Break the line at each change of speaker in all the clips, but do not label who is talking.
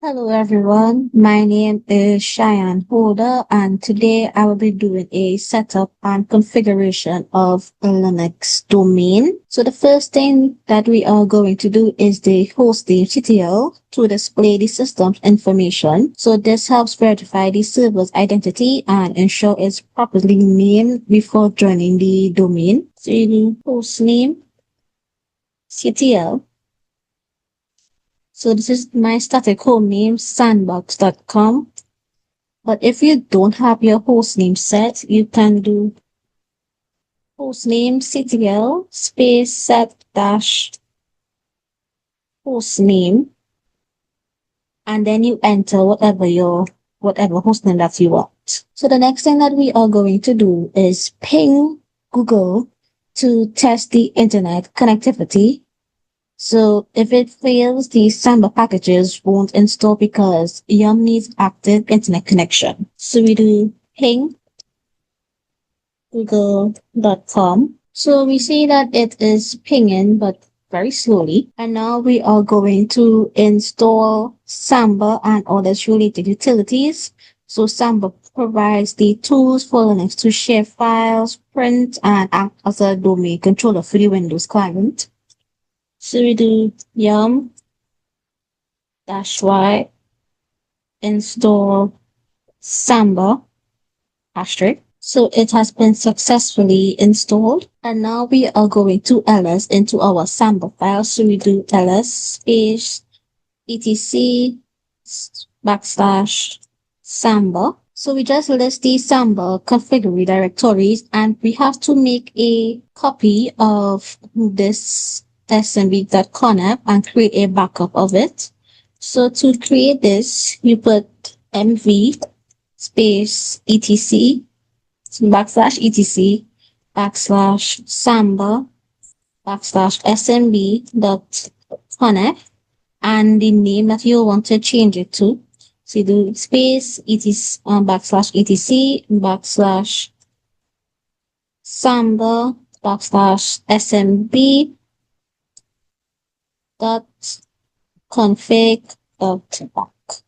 Hello everyone, my name is Shyanne Holder and today I will be doing a setup and configuration of a Linux domain. So the first thing that we are going to do is the hostname CTL to display the system's information. So this helps verify the server's identity and ensure it's properly named before joining the domain. So you do hostname CTL. So this is my static home name, sandbox.com. But if you don't have your hostname set, you can do hostname ctl space set dash hostname, and then you enter whatever hostname that you want. So the next thing that we are going to do is ping Google to test the internet connectivity. So if it fails, the Samba packages won't install because Yum needs active internet connection. So we do ping google.com. So we see that it is pinging, but very slowly. And now we are going to install Samba and other related utilities. So Samba provides the tools for Linux to share files, print, and act as a domain controller for the Windows client. So we do yum dash y install Samba asterisk. So it has been successfully installed. And now we are going to ls into our Samba file. So we do ls space etc backslash Samba. So we just list the Samba configure directories and we have to make a copy of this smb.conf and create a backup of it. So to create this, you put mv space etc backslash etc backslash samba backslash smb dot conf and the name that you want to change it to. So you do space etc backslash etc backslash samba backslash smb dot config dot back.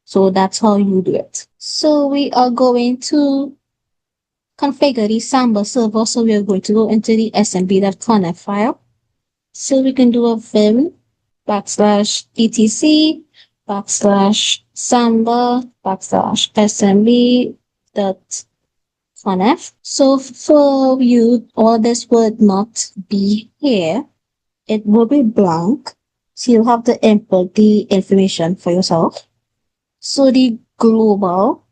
So that's how you do it. So we are going to configure the Samba server. So we are going to go into the smb.conf file. So we can do a vim backslash etc backslash samba backslash smb dot conf. So for you, all this would not be here. It will be blank. So you'll have to input the information for yourself. So the global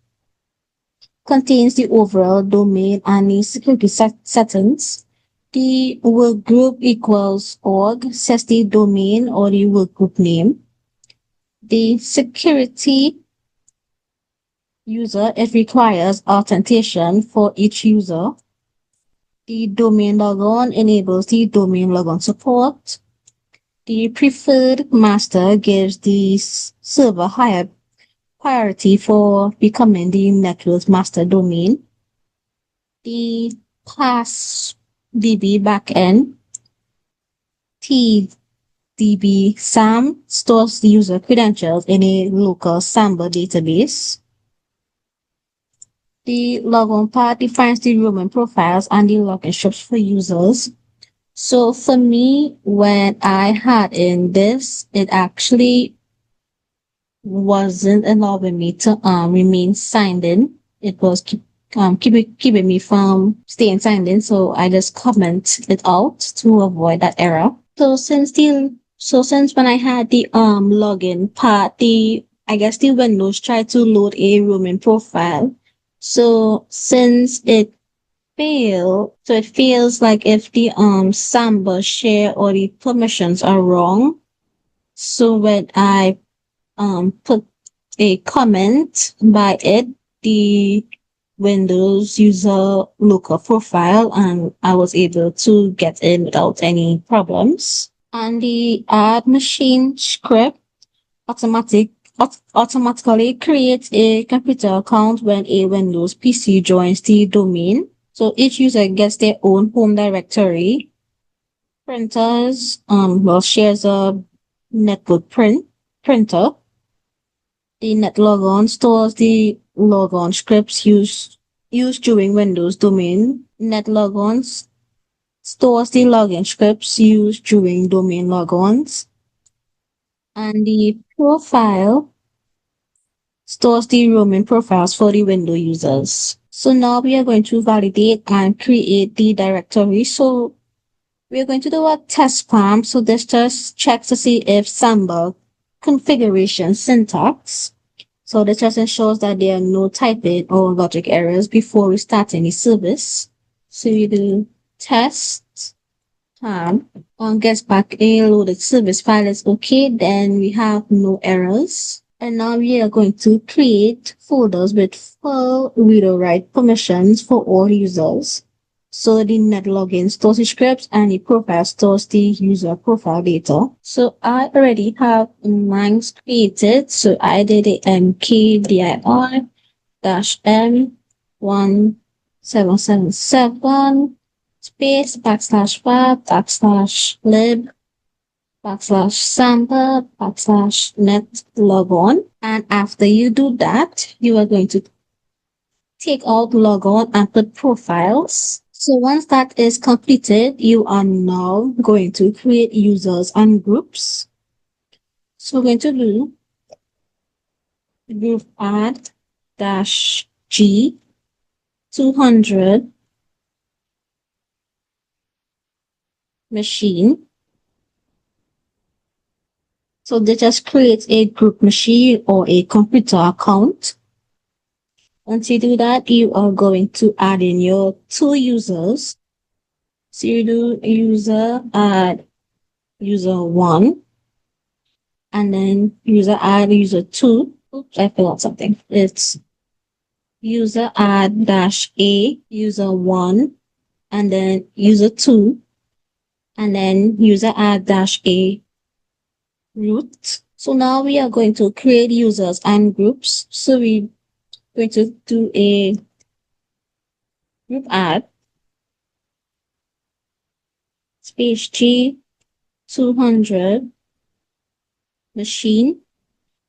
contains the overall domain and the security settings. The work group equals org sets the domain or the work group name. The security user, it requires authentication for each user. The domain logon enables the domain logon support. The preferred master gives the server higher priority for becoming the network's master domain. The PassDB backend TDB SAM stores the user credentials in a local Samba database. The logon part defines the roaming profiles and the login scripts for users. So for me, when I had in this, it actually wasn't allowing me to remain signed in. It was keeping me from staying signed in, so I just comment it out to avoid that error. So since when I had the login part, I guess the Windows tried to load a roaming profile. So since it failed, so it feels like if the Samba share or the permissions are wrong. So when I put a comment by it, the Windows user local profile, and I was able to get in without any problems. And the add machine script automatically creates a computer account when a Windows PC joins the domain. So each user gets their own home directory. Printers shares a network printer. The netlogon stores the logon scripts used during Windows domain. Netlogon stores the login scripts used during domain logons. And the profile stores the roaming profiles for the window users. So now we are going to validate and create the directory. So we're going to do a test spam. So this just checks to see if Samba configuration syntax. So this just ensures that there are no typing or logic errors before we start any service. So we do test spam on gets back a loaded service file is okay, then we have no errors. And now we are going to create folders with full read or write permissions for all users. So the net login stores the scripts and the profile stores the user profile data. So I already have mine created. So I did a mkdir -m1777 space /var/lib /samba/net logon. And after you do that, you are going to take out logon and put profiles. So once that is completed, you are now going to create users and groups. So we're going to do group add -g 200 machine. So they just create a group machine or a computer account. Once you do that, you are going to add in your two users. So you do user add user 1 and then user add user 2. Oops, I forgot something. It's user add -a user 1 and then user 2 and then user add -a root. So now we are going to create users and groups. So we're going to do a group add space G 200 machine.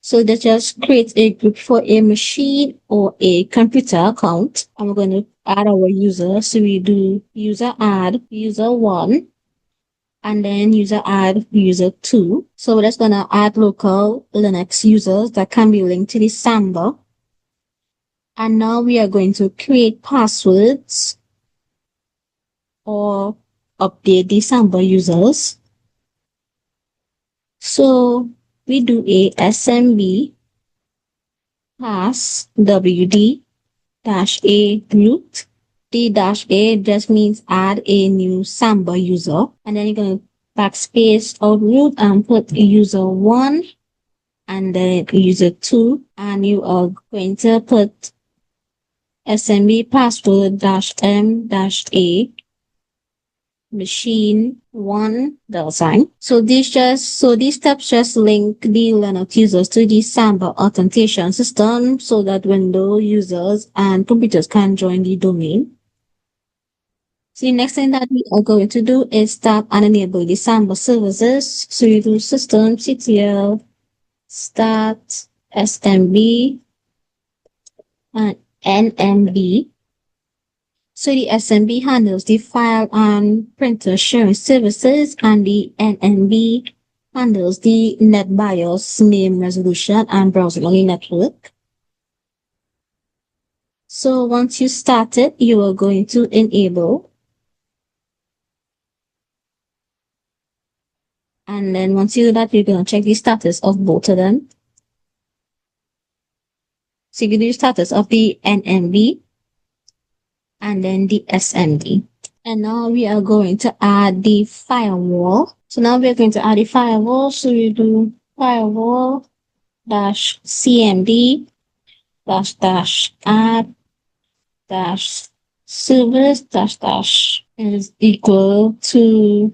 So that just creates a group for a machine or a computer account. And we're going to add our user. So we do user add user 1 and then user add user 2. So we're just going to add local Linux users that can be linked to the Samba. And now we are going to create passwords or update the Samba users. So we do a smb pass wd -a root. The -a just means add a new Samba user. And then you're going to backspace out root and put user 1 and then user 2. And you are going to put smb password -m-a machine 1 $. So these steps just link the Linux users to the Samba authentication system so that Windows users and computers can join the domain. So the next thing that we are going to do is start and enable the Samba services. So you do systemctl start smb and nmb. So the SMB handles the file and printer sharing services, and the NMB handles the NetBIOS name resolution and browsing only network. So once you start it, you are going to enable. And then once you do that, you're going to check the status of both of them. So you can do the status of the NMB and then the SMB. And now we are going to add the firewall. So now we are going to add the firewall. So we do firewall -cmd --add -service is equal to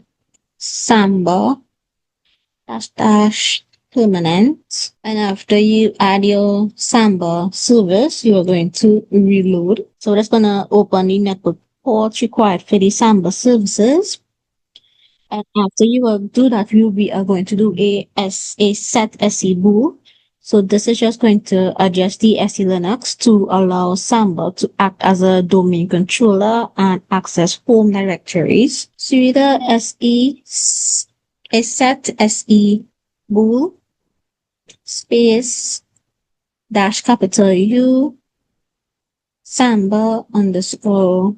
Samba --permanent. And after you add your Samba service, you are going to reload. So that's going to open the network ports required for the Samba services. And after you do that, we are going to do a set se bool. So this is just going to adjust the SE Linux to allow Samba to act as a domain controller and access home directories. So either SE is set SE bool space dash capital U Samba underscore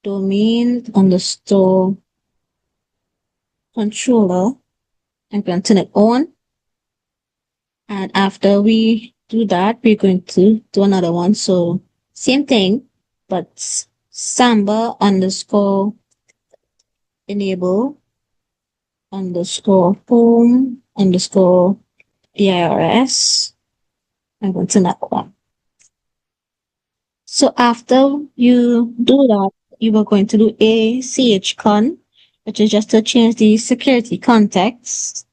domain underscore controller. I'm going to turn it on. And after we do that, we're going to do another one. So same thing, but Samba underscore enable underscore home underscore DIRS. I'm going to turn that on. So after you do that, you are going to do a chcon, which is just to change the security context.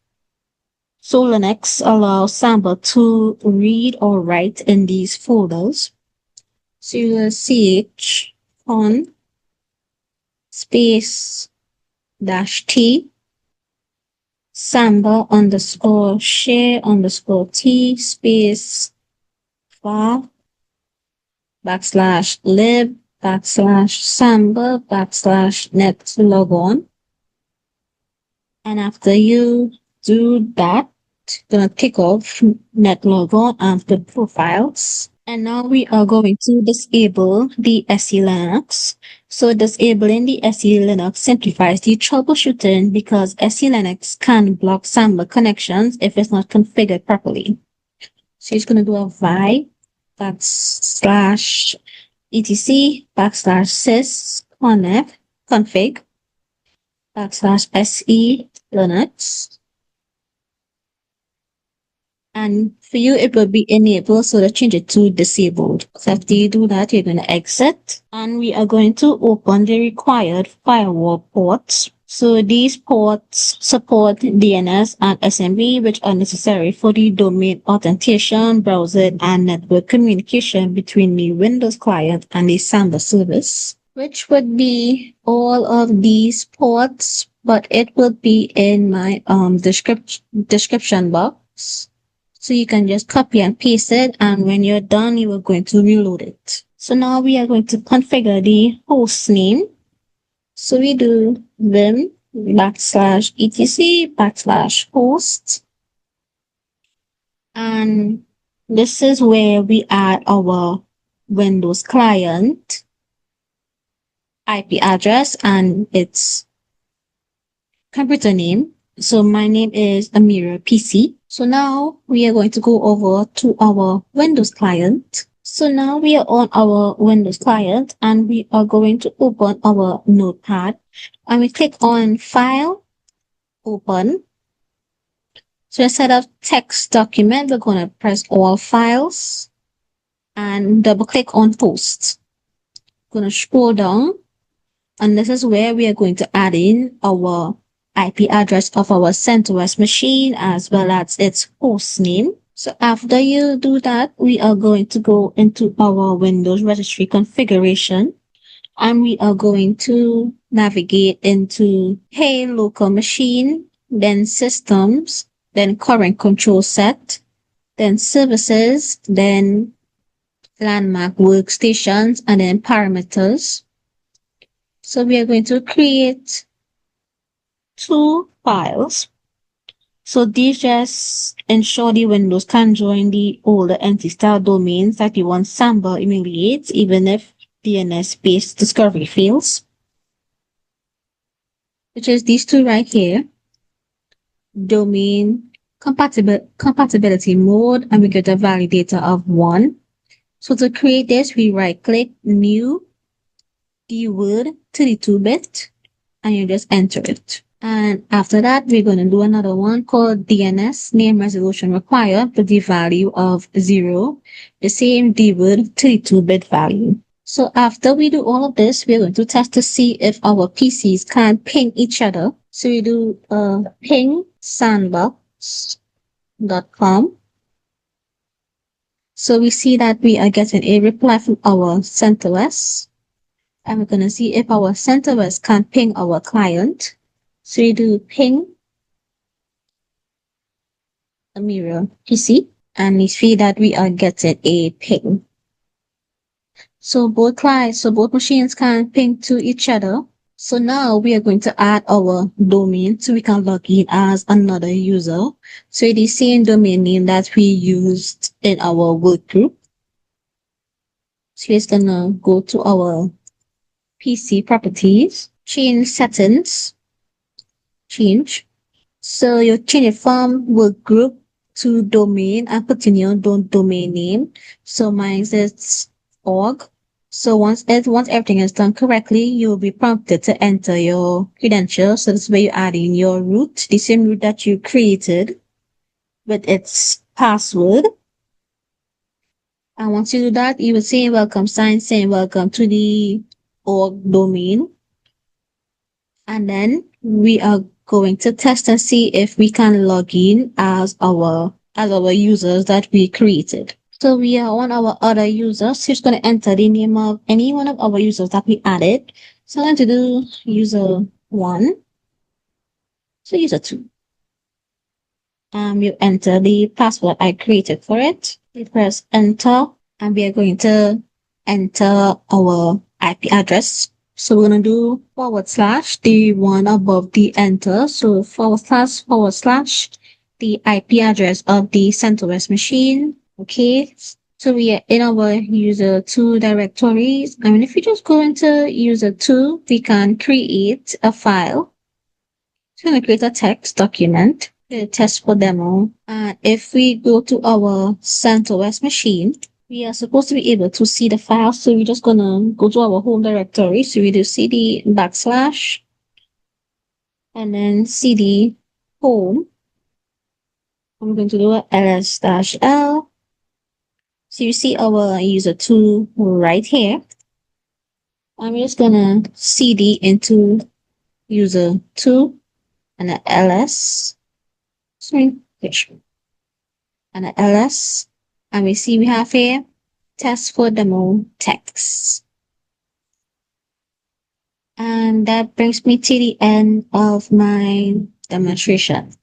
So Linux allows Samba to read or write in these folders. So you will chcon space dash t Samba underscore share underscore t space var backslash lib backslash Samba backslash net logon. And after you do that, gonna pick off net logon and the profiles. And now we are going to disable the SE Linux. So disabling the SE Linux simplifies the troubleshooting because SE Linux can block Samba connections if it's not configured properly. So it's going to do a vi backslash etc backslash sys config backslash SE Linux. And for you, it will be enabled, so let's change it to disabled. So after you do that, you're going to exit, and we are going to open the required firewall ports. So these ports support DNS and SMB, which are necessary for the domain authentication, browser, and network communication between the Windows client and the Samba service, which would be all of these ports, but it will be in my description box. So you can just copy and paste it, and when you're done, you are going to reload it. So now we are going to configure the host name. So we do vim backslash etc backslash host. And this is where we add our Windows client IP address and its computer name. So my name is Amira PC. So now we are going to go over to our Windows client. So now we are on our Windows client and we are going to open our notepad and we click on File, Open. So instead of text document, we're going to press All Files and double click on Post. Going to scroll down and this is where we are going to add in our IP address of our CentOS machine as well as its host name. So after you do that, we are going to go into our Windows registry configuration and we are going to navigate into Hey Local Machine, then Systems, then Current Control Set, then Services, then Landmark Workstations, and then Parameters. So we are going to create 2 files. So these just ensure the Windows can join the older entity-style domains that you want Samba emulates, even if DNS-based discovery fails, which is these 2 right here. Domain compatibility mode, and we get a validator of 1. So to create this, we right-click New, keyword 32-bit, and you just enter it. And after that, we're going to do another one called DNS name resolution required with the value of 0, the same dword 32-bit value. So after we do all of this, we're going to test to see if our PCs can ping each other. So we do ping sandbox.com. So we see that we are getting a reply from our CentOS. And we're going to see if our CentOS can ping our client. So we do ping a mirror PC, and we see that we are getting a ping. So both machines can ping to each other. So now we are going to add our domain so we can log in as another user. So the same domain name that we used in our work group. So it's gonna go to our PC properties, change settings, change. So you change it from work group to domain and put in your domain name. So mine is org. So once everything is done correctly, you will be prompted to enter your credentials. So this is where you add in your root, the same root that you created with its password. And once you do that, you will say welcome sign saying welcome to the org domain. And then we are going to test and see if we can log in as our users that we created. So we are on our other users. So it's going to enter the name of any one of our users that we added. So I'm going to do user 1. So user 2. You enter the password I created for it. You press enter, and we are going to enter our IP address. So we're going to do /, the one above the enter. So // the IP address of the CentOS machine. Okay. So we are in our user 2 directories. I mean, if you just go into user 2, we can create a file. So I'm going to create a text document, test for demo. And if we go to our CentOS machine, we are supposed to be able to see the file. So we're just going to go to our home directory. So we do cd / and then cd home. I'm going to do a ls-l. So you see our user 2 right here. I'm just going to cd into user 2 and an ls. Sorry, and an ls. And we see we have here test for demo text. And that brings me to the end of my demonstration.